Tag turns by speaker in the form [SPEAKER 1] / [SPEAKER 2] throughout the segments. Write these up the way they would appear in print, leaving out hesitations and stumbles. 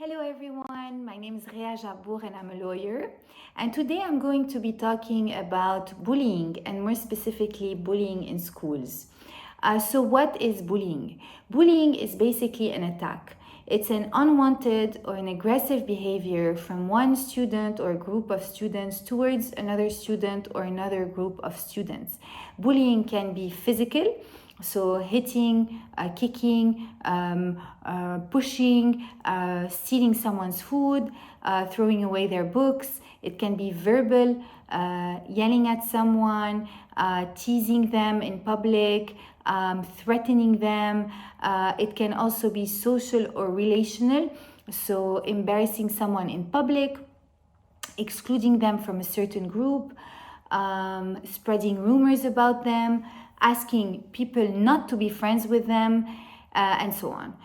[SPEAKER 1] Hello everyone, my name is Rea Jabour and I'm a lawyer. And today I'm going to be talking about bullying and more specifically bullying in schools. So what is bullying? Bullying is basically an attack. It's an unwanted or an aggressive behavior from one student or group of students towards another student or another group of students. Bullying can be physical, so hitting, kicking, pushing, stealing someone's food, throwing away their books. It can be verbal, yelling at someone, teasing them in public, threatening them. It can also be social or relational, so embarrassing someone in public, excluding them from a certain group, spreading rumors about them, asking people not to be friends with them, and so on.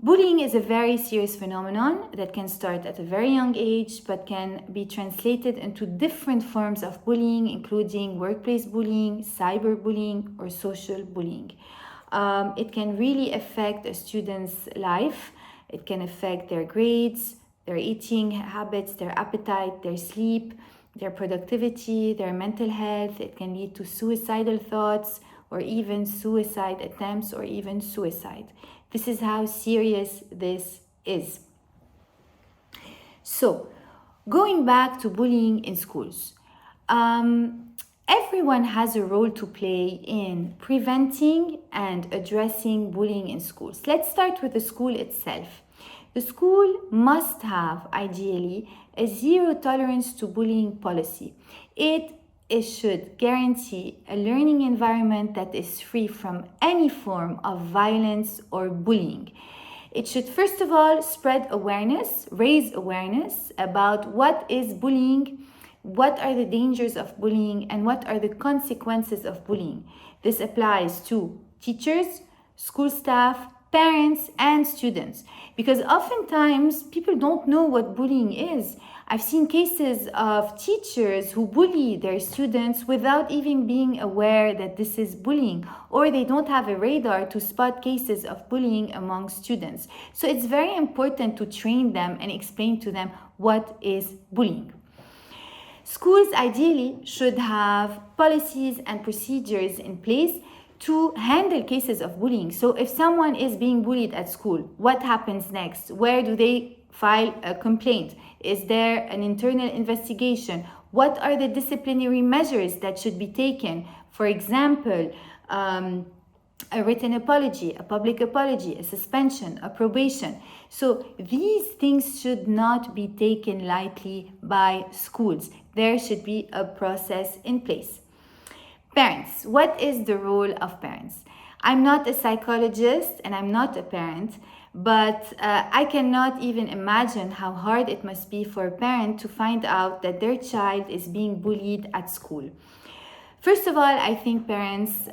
[SPEAKER 1] Bullying is a very serious phenomenon that can start at a very young age but can be translated into different forms of bullying, including workplace bullying, cyberbullying, or social bullying. It can really affect a student's life. It can affect their grades, their eating habits, their appetite, their sleep, their productivity, their mental health. It can lead to suicidal thoughts or even suicide attempts or even suicide. This is how serious this is. So, going back to bullying in schools. Everyone has a role to play in preventing and addressing bullying in schools. Let's start with the school itself. The school must have, ideally, a zero tolerance to bullying policy. It should guarantee a learning environment that is free from any form of violence or bullying. It should, first of all, spread awareness, raise awareness about what is bullying, what are the dangers of bullying, and what are the consequences of bullying. This applies to teachers, school staff, parents, and students, because oftentimes people don't know what bullying is. I've seen cases of teachers who bully their students without even being aware that this is bullying, or they don't have a radar to spot cases of bullying among students. So it's very important to train them and explain to them what is bullying. Schools ideally should have policies and procedures in place to handle cases of bullying. So if someone is being bullied at school, what happens next? Where do they file a complaint? Is there an internal investigation? What are the disciplinary measures that should be taken? For example, a written apology, a public apology, a suspension, a probation. So these things should not be taken lightly by schools. There should be a process in place. Parents, what is the role of parents? I'm not a psychologist and I'm not a parent, but I cannot even imagine how hard it must be for a parent to find out that their child is being bullied at school. First of all, I think parents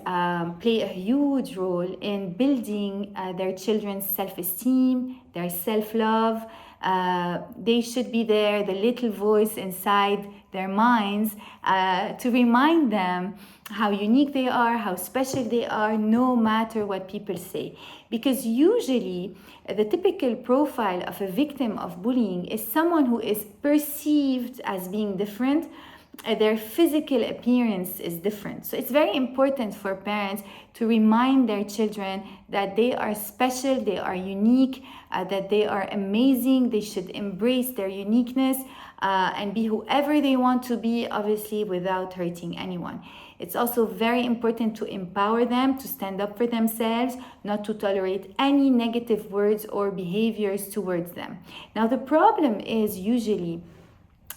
[SPEAKER 1] play a huge role in building their children's self-esteem, their self-love. They should be there, the little voice inside their minds, to remind them how unique they are, how special they are, no matter what people say. Because usually, the typical profile of a victim of bullying is someone who is perceived as being different. Their physical appearance is different. So it's very important for parents to remind their children that they are special, they are unique, that they are amazing. They should embrace their uniqueness and be whoever they want to be, obviously without hurting anyone. It's also very important to empower them to stand up for themselves, not to tolerate any negative words or behaviors towards them. Now, the problem is usually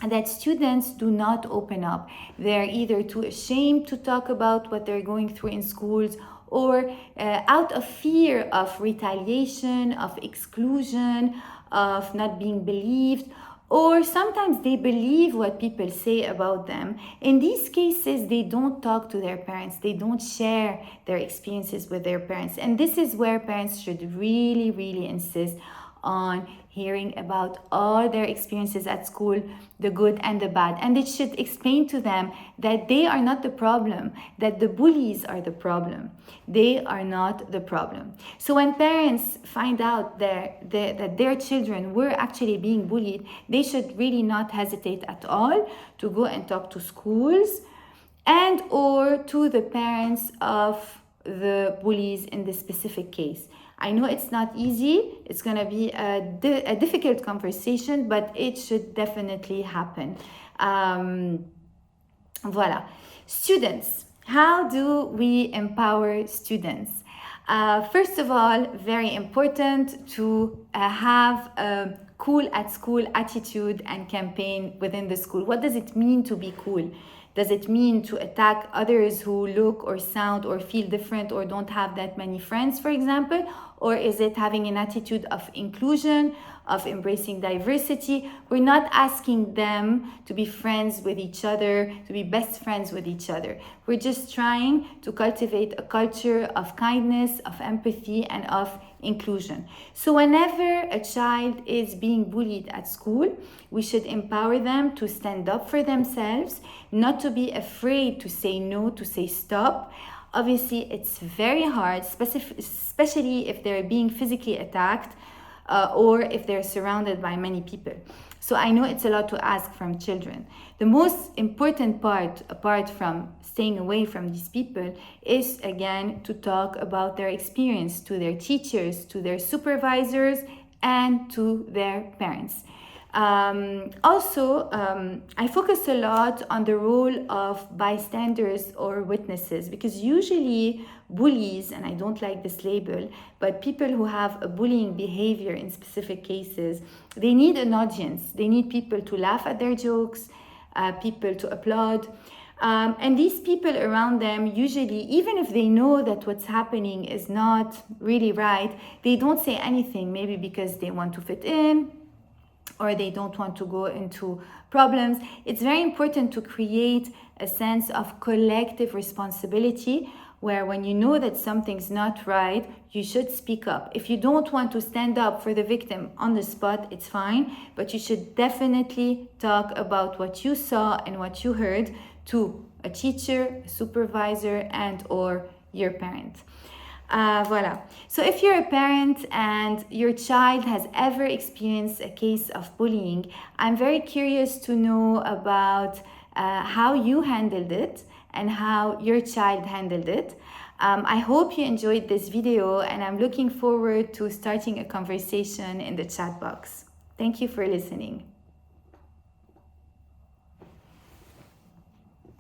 [SPEAKER 1] that students do not open up. They're either too ashamed to talk about what they're going through in schools, or out of fear of retaliation, of exclusion, of not being believed, or sometimes they believe what people say about them. In these cases, they don't talk to their parents. They don't share their experiences with their parents. And this is where parents should really, really insist on hearing about all their experiences at school, the good and the bad. And it should explain to them that they are not the problem, that the bullies are the problem. They are not the problem. So when parents find out that their children were actually being bullied, they should really not hesitate at all to go and talk to schools and or to the parents of the bullies in this specific case. I know it's not easy. It's going to be a difficult conversation, but it should definitely happen. Voilà. Students. How do we empower students? First of all, very important to have a cool at school attitude and campaign within the school. What does it mean to be cool? Does it mean to attack others who look or sound or feel different or don't have that many friends, for example? Or is it having an attitude of inclusion, of embracing diversity? We're not asking them to be friends with each other, to be best friends with each other. We're just trying to cultivate a culture of kindness, of empathy, and of inclusion. So whenever a child is being bullied at school, we should empower them to stand up for themselves, not to be afraid to say no, to say stop. Obviously, it's very hard, especially if they're being physically attacked or if they're surrounded by many people. So I know it's a lot to ask from children. The most important part, apart from staying away from these people, is again to talk about their experience to their teachers, to their supervisors, and to their parents. I focus a lot on the role of bystanders or witnesses, because usually bullies, and I don't like this label, but people who have a bullying behavior in specific cases, they need an audience. They need people to laugh at their jokes, people to applaud. And these people around them, usually, even if they know that what's happening is not really right, they don't say anything, maybe because they want to fit in, or they don't want to go into problems. It's very important to create a sense of collective responsibility, where when you know that something's not right, you should speak up. If you don't want to stand up for the victim on the spot, it's fine, but you should definitely talk about what you saw and what you heard to a teacher, a supervisor, and or your parent. Voilà. So if you're a parent and your child has ever experienced a case of bullying, I'm very curious to know about how you handled it and how your child handled it. I hope you enjoyed this video, and I'm looking forward to starting a conversation in the chat box. Thank you for listening.